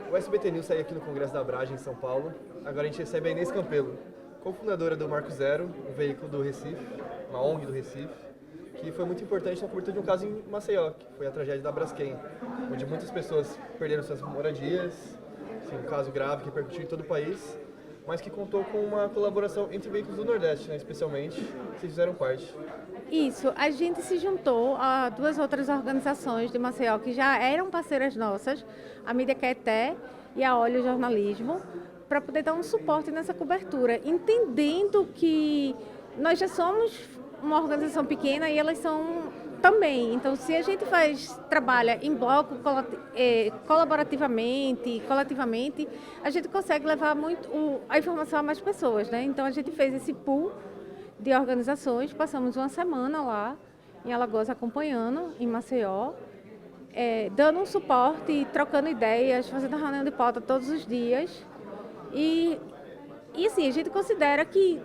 O SBT News saiu aqui no Congresso da Abrage, em São Paulo. Agora a gente recebe a Inês Campelo, cofundadora do Marco Zero, um veículo do Recife, uma ONG do Recife, que foi muito importante na cobertura de um caso em Maceió, que foi a tragédia da Braskem, onde muitas pessoas perderam suas moradias, assim, um caso grave que repercutiu em todo o país, mas que contou com uma colaboração entre veículos do Nordeste, né, especialmente, que vocês fizeram parte. Isso, a gente se juntou a duas outras organizações de Maceió que já eram parceiras nossas, a Mídia Caeté e a Olho Jornalismo, para poder dar um suporte nessa cobertura, entendendo que nós já somos uma organização pequena e elas são também. Então, se a gente trabalha em bloco, colaborativamente, coletivamente, a gente consegue levar a informação a mais pessoas, né? Então, a gente fez esse pool de organizações, passamos uma semana lá em Alagoas acompanhando, em Maceió, dando um suporte, trocando ideias, fazendo reunião de pauta todos os dias. E assim, a gente considera que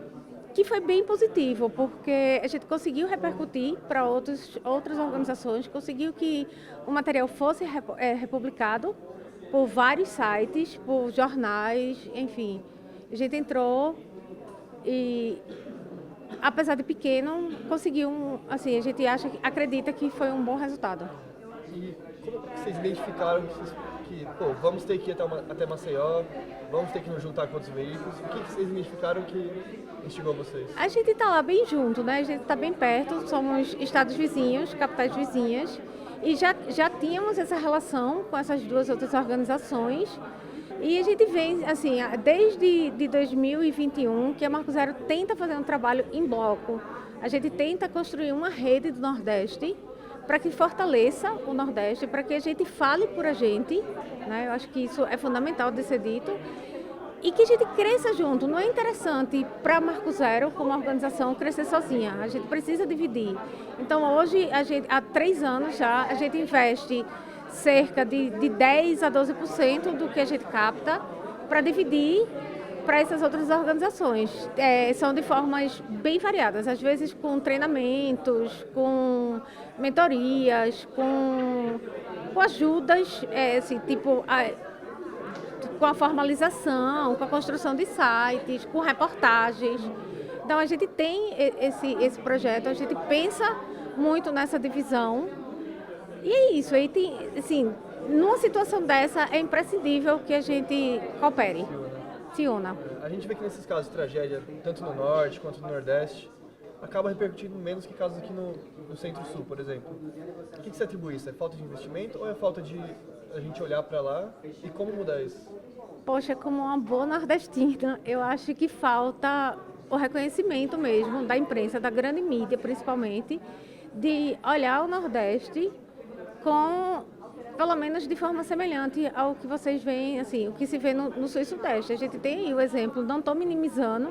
foi bem positivo, porque a gente conseguiu repercutir para outras organizações, conseguiu que o material fosse republicado por vários sites, por jornais, enfim. A gente entrou e, apesar de pequeno, conseguiu, assim, a gente acredita que foi um bom resultado. E como vocês identificaram que vamos ter que ir até Maceió, vamos ter que nos juntar com outros veículos? O que vocês identificaram que instigou vocês? A gente está lá bem junto, né? A gente está bem perto, somos estados vizinhos, capitais vizinhas, e já tínhamos essa relação com essas duas outras organizações. E a gente vem, assim, desde 2021, que a Marco Zero tenta fazer um trabalho em bloco. A gente tenta construir uma rede do Nordeste para que fortaleça o Nordeste, para que a gente fale por a gente, né? Eu acho que isso é fundamental de ser dito. E que a gente cresça junto. Não é interessante para a Marco Zero, como organização, crescer sozinha. A gente precisa dividir. Então, hoje, há 3 anos já, a gente investe cerca de 10% a 12% do que a gente capta para dividir para essas outras organizações. São de formas bem variadas, às vezes com treinamentos, com mentorias, com ajudas, assim, tipo, com a formalização, com a construção de sites, com reportagens. Então, a gente tem esse projeto, a gente pensa muito nessa divisão. E é isso, aí tem, assim, numa situação dessa é imprescindível que a gente coopere, se una. A gente vê que nesses casos de tragédia, tanto no Norte quanto no Nordeste, acaba repercutindo menos que casos aqui no Centro-Sul, por exemplo. O que você atribui isso? É falta de investimento ou é falta de a gente olhar para lá e como mudar isso? Poxa, como uma boa nordestina, eu acho que falta o reconhecimento mesmo da imprensa, da grande mídia principalmente, de olhar o Nordeste com, pelo menos de forma semelhante ao que vocês veem, assim, o que se vê no Sul e Sudeste. A gente tem aí o exemplo, não estou minimizando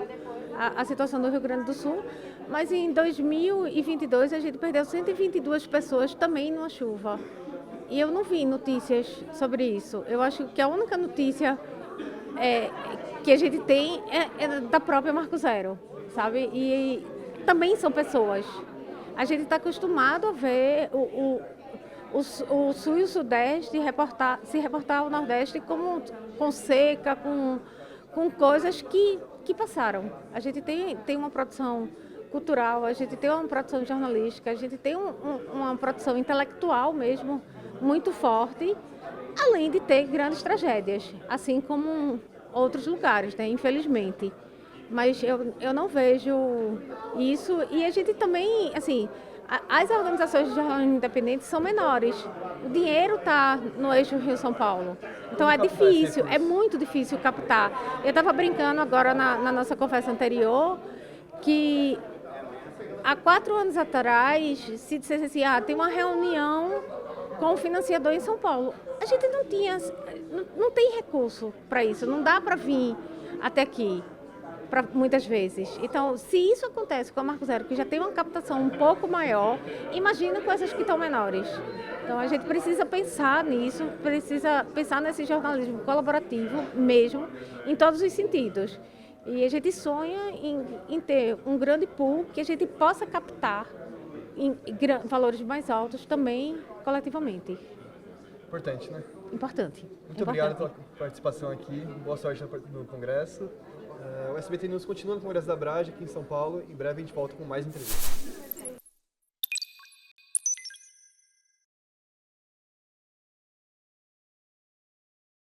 a situação do Rio Grande do Sul, mas em 2022 a gente perdeu 122 pessoas também numa chuva. E eu não vi notícias sobre isso. Eu acho que a única notícia que a gente tem é da própria Marco Zero, sabe? E também são pessoas. A gente está acostumado a ver o Sul e o Sudeste se reportar ao Nordeste com seca, com coisas que passaram. A gente tem uma produção cultural, a gente tem uma produção jornalística, a gente tem uma produção intelectual mesmo muito forte, além de ter grandes tragédias, assim como outros lugares, né, infelizmente. Mas eu não vejo isso, e a gente também, assim, as organizações de jornalismo independente são menores. O dinheiro está no eixo Rio-São Paulo. Então é difícil, é muito difícil captar. Eu estava brincando agora na nossa conversa anterior que há 4 anos atrás, se dissesse assim, tem uma reunião com o financiador em São Paulo. A gente não tem recurso para isso, não dá para vir até aqui. Muitas vezes. Então, se isso acontece com a Marco Zero, que já tem uma captação um pouco maior, imagina com essas que estão menores. Então, a gente precisa pensar nisso, precisa pensar nesse jornalismo colaborativo mesmo, em todos os sentidos. E a gente sonha em ter um grande pool que a gente possa captar em valores mais altos também coletivamente. Importante, né? importante. Muito obrigado pela participação aqui, boa sorte no congresso. O SBT News continua no Congresso da Abrage aqui em São Paulo. Em breve a gente volta com mais entrevistas.